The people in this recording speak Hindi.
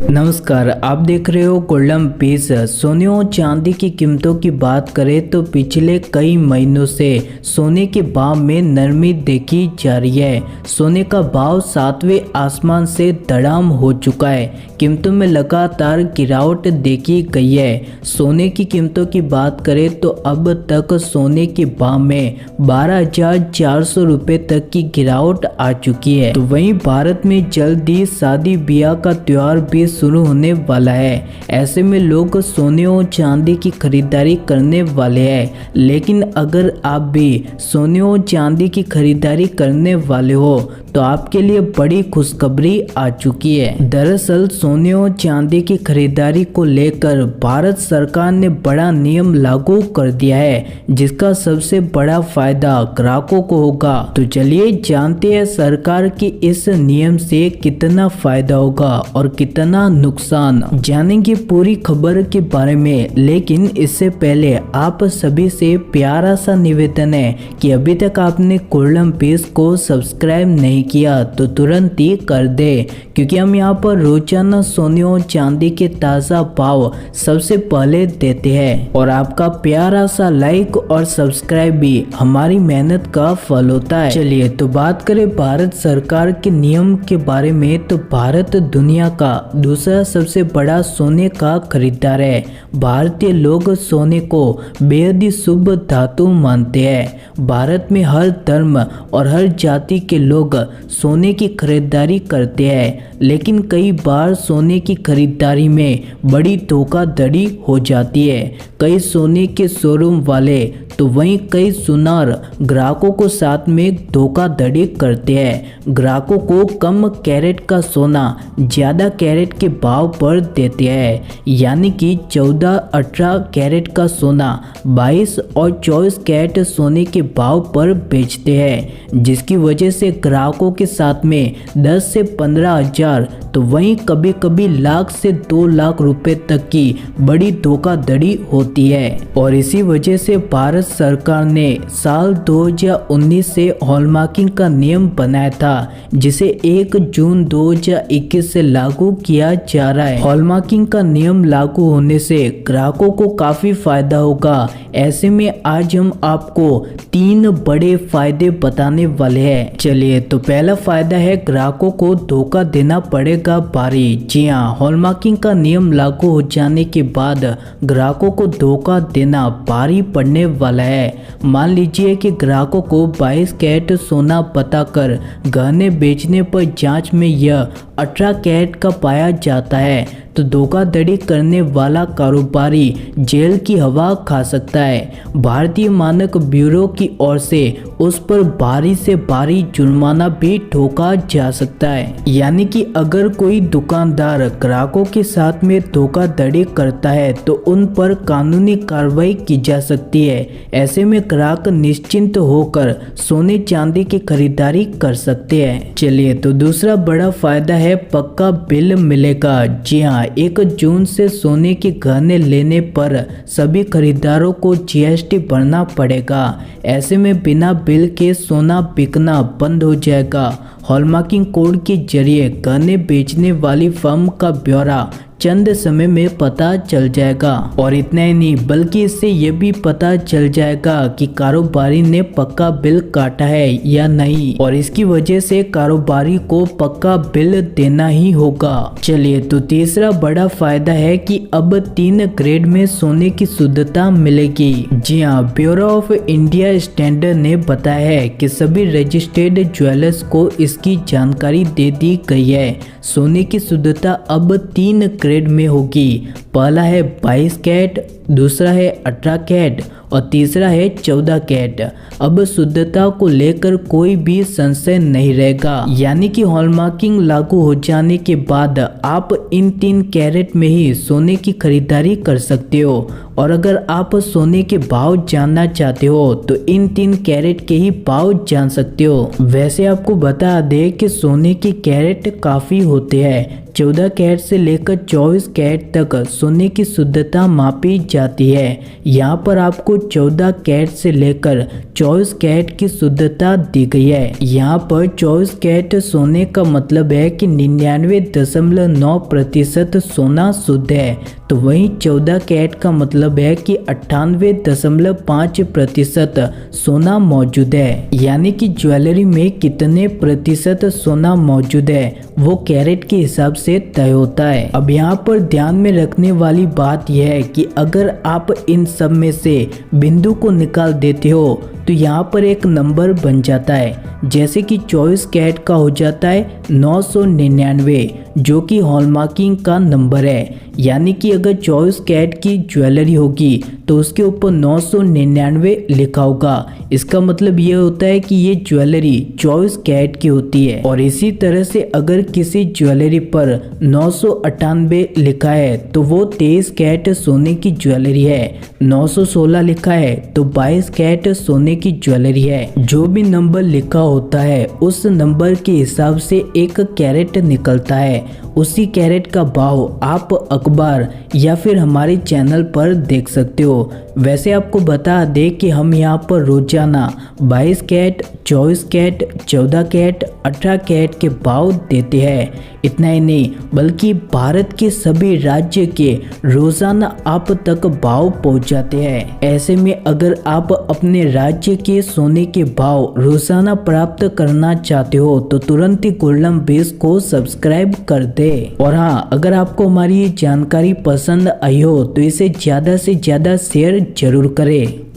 नमस्कार, आप देख रहे हो गोल्डन पीस। सोने और चांदी की कीमतों की बात करें तो पिछले कई महीनों से सोने के भाव में नरमी देखी जा रही है। सोने का भाव 7वें आसमान से धड़ाम हो चुका है। कीमतों में लगातार गिरावट देखी गई है। सोने की कीमतों की बात करें तो अब तक सोने के भाव में 12,400 रुपये तक की गिरावट आ चुकी है। तो वहीं भारत में जल्द ही शादी ब्याह का त्योहार भी शुरू होने वाला है। ऐसे में लोग सोने और चांदी की खरीदारी करने वाले हैं। लेकिन अगर आप भी सोने और चांदी की खरीदारी करने वाले हो तो आपके लिए बड़ी खुशखबरी आ चुकी है। दरअसल सोने और चांदी की खरीदारी को लेकर भारत सरकार ने बड़ा नियम लागू कर दिया है, जिसका सबसे बड़ा फायदा ग्राहकों को होगा। तो चलिए जानते हैं सरकार के इस नियम से कितना फायदा होगा और कितना नुकसान। जानेंगे पूरी खबर के बारे में। लेकिन इससे पहले आप सभी से प्यारा सा निवेदन है कि अभी तक आपने गोल्डन पीस को सब्सक्राइब नहीं किया तो तुरंत ही कर दे, क्योंकि हम यहाँ पर रोजाना सोने और चांदी के ताज़ा भाव सबसे पहले देते हैं और आपका प्यारा सा लाइक और सब्सक्राइब भी हमारी मेहनत का फल होता है। चलिए तो बात करें भारत सरकार के नियम के बारे में। तो भारत दुनिया का दूसरा सबसे बड़ा सोने का खरीदार है। भारतीय लोग सोने को बेहद ही शुभ धातु मानते हैं। भारत में हर धर्म और हर जाति के लोग सोने की खरीदारी करते हैं, लेकिन कई बार सोने की खरीदारी में बड़ी धोखाधड़ी हो जाती है। कई सोने के शोरूम वाले तो वहीं कई सुनार ग्राहकों को साथ में धोखाधड़ी करते हैं। ग्राहकों को कम कैरेट का सोना ज़्यादा कैरेट के भाव पर देते हैं, यानी कि 14-18 कैरेट का सोना 22 और 24 कैरेट सोने के भाव पर बेचते हैं, जिसकी वजह से ग्राहकों के साथ में 10 से 15 हजार तो वहीं कभी कभी लाख से 2 लाख रुपए तक की बड़ी धोखाधड़ी होती है। और इसी वजह से भारत सरकार ने साल 2019 से हॉलमार्किंग का नियम बनाया था, जिसे 1 जून 2021 से लागू किया जा रहा है। हॉलमार्किंग का नियम लागू होने से ग्राहकों को काफी फायदा होगा। ऐसे में आज हम आपको 3 बड़े फायदे बताने वाले हैं। चलिए तो पहला फायदा है ग्राहकों को धोखा देना पड़ेगा भारी। जी हाँ, हॉलमार्किंग का नियम लागू हो जाने के बाद ग्राहकों को धोखा देना भारी पड़ने वाला है। मान लीजिए कि ग्राहकों को 22 कैरेट सोना बताकर गहने बेचने पर जांच में यह 18 कैरेट का पाया जाता है, तो धोखाधड़ी करने वाला कारोबारी जेल की हवा खा सकता है। भारतीय मानक ब्यूरो की ओर से उस पर भारी से भारी जुर्माना भी ठोका जा सकता है। यानी कि अगर कोई दुकानदार ग्राहकों के साथ में धोखाधड़ी करता है तो उन पर कानूनी कार्रवाई की जा सकती है। ऐसे में ग्राहक निश्चिंत होकर सोने चांदी की खरीदारी कर सकते हैं। चलिए तो दूसरा बड़ा फायदा है पक्का बिल मिलेगा। जी हाँ, 1 जून से सोने के गहने लेने पर सभी खरीदारों को GST भरना पड़ेगा। ऐसे में बिना बिल के सोना बिकना बंद हो जाएगा। हॉलमार्किंग कोड के जरिए गहने बेचने वाली फर्म का ब्यौरा चंद समय में पता चल जाएगा। और इतना ही नहीं, बल्कि इससे ये भी पता चल जाएगा कि कारोबारी ने पक्का बिल काटा है या नहीं, और इसकी वजह से कारोबारी को पक्का बिल देना ही होगा। चलिए तो तीसरा बड़ा फायदा है कि अब 3 ग्रेड में सोने की शुद्धता मिलेगी। जी हाँ, ब्यूरो ऑफ इंडिया स्टैंडर्ड ने बताया है कि सभी रजिस्टर्ड ज्वेलर्स को इसकी जानकारी दे दी गई है। सोने की शुद्धता अब 3 ग्रेड में होगी। पहला है 22 कैरेट, दूसरा है 18 कैरेट और तीसरा है 14 कैरेट। अब शुद्धता को लेकर कोई भी संशय नहीं रहेगा। यानी कि हॉलमार्किंग लागू हो जाने के बाद आप इन 3 कैरेट में ही सोने की खरीदारी कर सकते हो। और अगर आप सोने के भाव जानना चाहते हो तो इन 3 कैरेट के ही भाव जान सकते हो। वैसे आपको बता दें कि सोने के कैरेट काफी होते हैं। 14 कैरेट से लेकर 24 कैरेट तक सोने की शुद्धता मापी जाती है। यहाँ पर आपको 14 कैरेट से लेकर 24 कैरेट की शुद्धता दी गई है। यहाँ पर 24 कैरेट सोने का मतलब है कि 99.9% सोना शुद्ध है, तो वहीं 14 कैरेट का मतलब है कि 98.5% सोना मौजूद है। यानी कि ज्वेलरी में कितने प्रतिशत सोना मौजूद है वो कैरेट के हिसाब से तय होता है। अब यहाँ पर ध्यान में रखने वाली बात यह है कि अगर आप इन सब में से बिंदु को निकाल देते हो तो यहाँ पर एक नंबर बन जाता है। जैसे कि 24 कैरेट का हो जाता है 999, जो कि हॉलमार्किंग का नंबर है। यानी कि अगर 24 कैरेट की ज्वेलरी होगी तो उसके ऊपर 999 लिखा होगा। इसका मतलब ये होता है कि ये ज्वेलरी 24 कैरेट की होती है। और इसी तरह से अगर किसी ज्वेलरी पर 998 लिखा है तो वो 23 कैरेट सोने की ज्वेलरी है। 916 लिखा है तो 22 कैरेट सोने की ज्वेलरी है। जो भी नंबर लिखा होता है उस नंबर के हिसाब से एक कैरेट निकलता है। उसी कैरेट का भाव आप अखबार या फिर हमारे चैनल पर देख सकते हो। वैसे आपको बता दें कि हम यहाँ पर रोजाना 22 कैरेट, 24 कैरेट, 14 कैरेट, 18 कैरेट के भाव देते हैं। इतना ही नहीं बल्कि भारत के सभी राज्य के रोजाना आप तक भाव पहुँच जाते हैं। ऐसे में अगर आप अपने राज्य के सोने के भाव रोजाना प्राप्त करना चाहते हो तो तुरंत ही गोल्डन बेस को सब्सक्राइब कर दे। और हाँ, अगर आपको हमारी ये जानकारी पसंद आई हो तो इसे ज़्यादा से ज़्यादा शेयर जरूर करें।